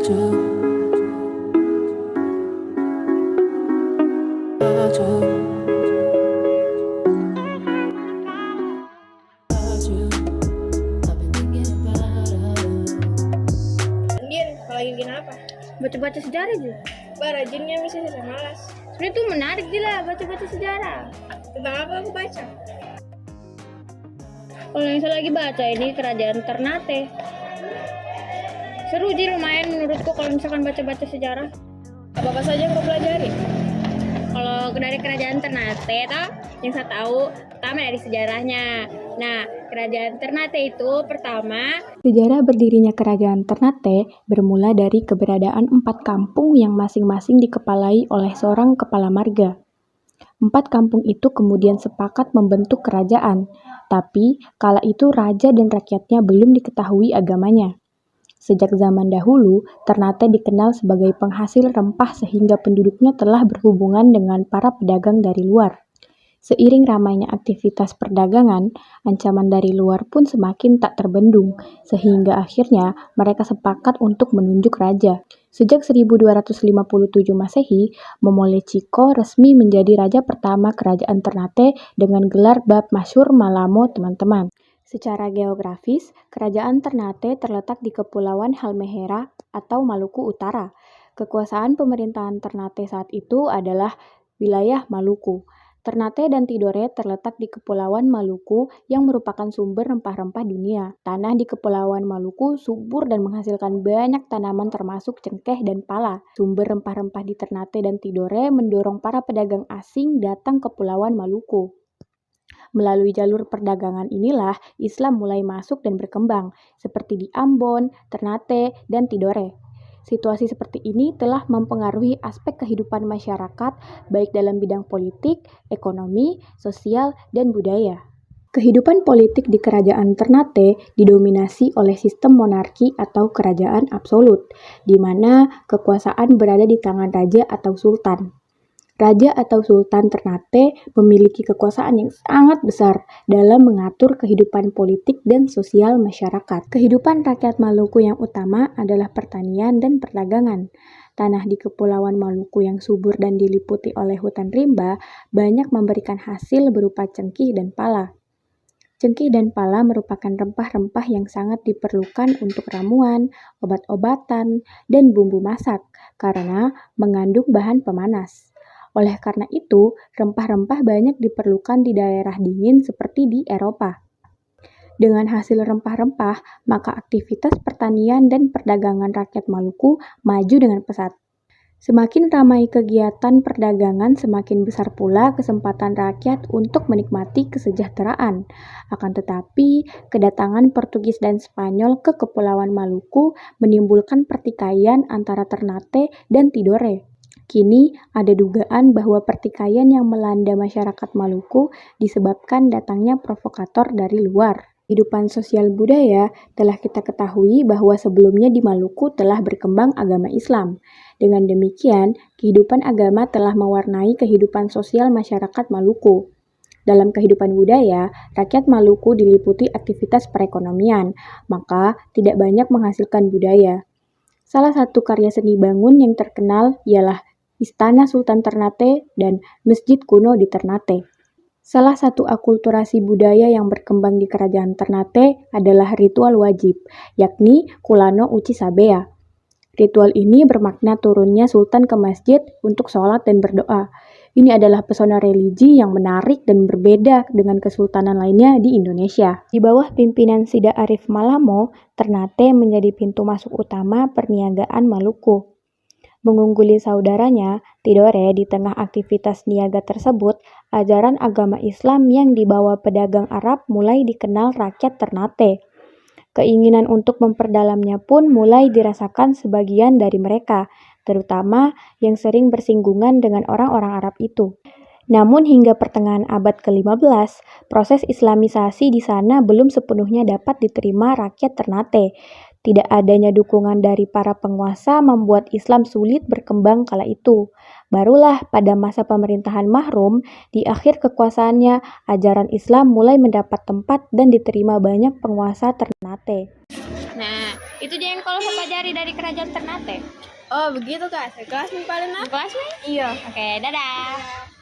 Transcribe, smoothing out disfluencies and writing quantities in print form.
Andien, kalau lagi bikin apa? Baca-baca sejarah juga. Rajinnya bisa saya malas. Sebenarnya tuh menarik lah baca-baca sejarah. Tentang apa aku baca? Kalau yang saya lagi baca ini Kerajaan Ternate. Seru sih lumayan menurutku kalau misalkan baca-baca sejarah. Apa saja yang kau pelajari? Kalau dari Kerajaan Ternate yang saya tahu pertama dari sejarahnya. Nah, Kerajaan Ternate itu pertama, sejarah berdirinya Kerajaan Ternate bermula dari keberadaan 4 kampung yang masing-masing dikepalai oleh seorang kepala marga. 4 kampung itu kemudian sepakat membentuk kerajaan, tapi kala itu raja dan rakyatnya belum diketahui agamanya. Sejak zaman dahulu, Ternate dikenal sebagai penghasil rempah sehingga penduduknya telah berhubungan dengan para pedagang dari luar. Seiring ramainya aktivitas perdagangan, ancaman dari luar pun semakin tak terbendung, sehingga akhirnya mereka sepakat untuk menunjuk raja. Sejak 1257 Masehi, Momolechiko resmi menjadi raja pertama Kerajaan Ternate dengan gelar bab masyhur Malamo, teman-teman. Secara geografis, Kerajaan Ternate terletak di Kepulauan Halmahera atau Maluku Utara. Kekuasaan pemerintahan Ternate saat itu adalah wilayah Maluku. Ternate dan Tidore terletak di Kepulauan Maluku yang merupakan sumber rempah-rempah dunia. Tanah di Kepulauan Maluku subur dan menghasilkan banyak tanaman termasuk cengkeh dan pala. Sumber rempah-rempah di Ternate dan Tidore mendorong para pedagang asing datang ke Kepulauan Maluku. Melalui jalur perdagangan inilah Islam mulai masuk dan berkembang, seperti di Ambon, Ternate, dan Tidore. Situasi seperti ini telah mempengaruhi aspek kehidupan masyarakat, baik dalam bidang politik, ekonomi, sosial, dan budaya. Kehidupan politik di Kerajaan Ternate didominasi oleh sistem monarki atau kerajaan absolut, di mana kekuasaan berada di tangan raja atau sultan. Raja atau Sultan Ternate memiliki kekuasaan yang sangat besar dalam mengatur kehidupan politik dan sosial masyarakat. Kehidupan rakyat Maluku yang utama adalah pertanian dan perdagangan. Tanah di Kepulauan Maluku yang subur dan diliputi oleh hutan rimba banyak memberikan hasil berupa cengkih dan pala. Cengkih dan pala merupakan rempah-rempah yang sangat diperlukan untuk ramuan, obat-obatan, dan bumbu masak karena mengandung bahan pemanas. Oleh karena itu, rempah-rempah banyak diperlukan di daerah dingin seperti di Eropa. Dengan hasil rempah-rempah, maka aktivitas pertanian dan perdagangan rakyat Maluku maju dengan pesat. Semakin ramai kegiatan perdagangan, semakin besar pula kesempatan rakyat untuk menikmati kesejahteraan. Akan tetapi, kedatangan Portugis dan Spanyol ke Kepulauan Maluku menimbulkan pertikaian antara Ternate dan Tidore. Kini ada dugaan bahwa pertikaian yang melanda masyarakat Maluku disebabkan datangnya provokator dari luar. Kehidupan sosial budaya telah kita ketahui bahwa sebelumnya di Maluku telah berkembang agama Islam. Dengan demikian, kehidupan agama telah mewarnai kehidupan sosial masyarakat Maluku. Dalam kehidupan budaya, rakyat Maluku diliputi aktivitas perekonomian, maka tidak banyak menghasilkan budaya. Salah satu karya seni bangun yang terkenal ialah Istana Sultan Ternate dan Masjid Kuno di Ternate. Salah satu akulturasi budaya yang berkembang di Kerajaan Ternate adalah ritual wajib, yakni Kulano Uci Sabea. Ritual ini bermakna turunnya Sultan ke masjid untuk sholat dan berdoa. Ini adalah pesona religi yang menarik dan berbeda dengan kesultanan lainnya di Indonesia. Di bawah pimpinan Sida Arif Malamo, Ternate menjadi pintu masuk utama perniagaan Maluku. Mengungguli saudaranya, Tidore di tengah aktivitas niaga tersebut, ajaran agama Islam yang dibawa pedagang Arab mulai dikenal rakyat Ternate. Keinginan untuk memperdalamnya pun mulai dirasakan sebagian dari mereka, terutama yang sering bersinggungan dengan orang-orang Arab itu. Namun hingga pertengahan abad ke-15, proses Islamisasi di sana belum sepenuhnya dapat diterima rakyat Ternate. Tidak adanya dukungan dari para penguasa membuat Islam sulit berkembang kala itu. Barulah pada masa pemerintahan Mahrum, di akhir kekuasaannya, ajaran Islam mulai mendapat tempat dan diterima banyak penguasa Ternate. Nah, itu aja yang kalau saya pelajari dari kerajaan Ternate. Oh begitu kak, sekelas nih paling apa? Kelas nih? Iya. Oke, dadah.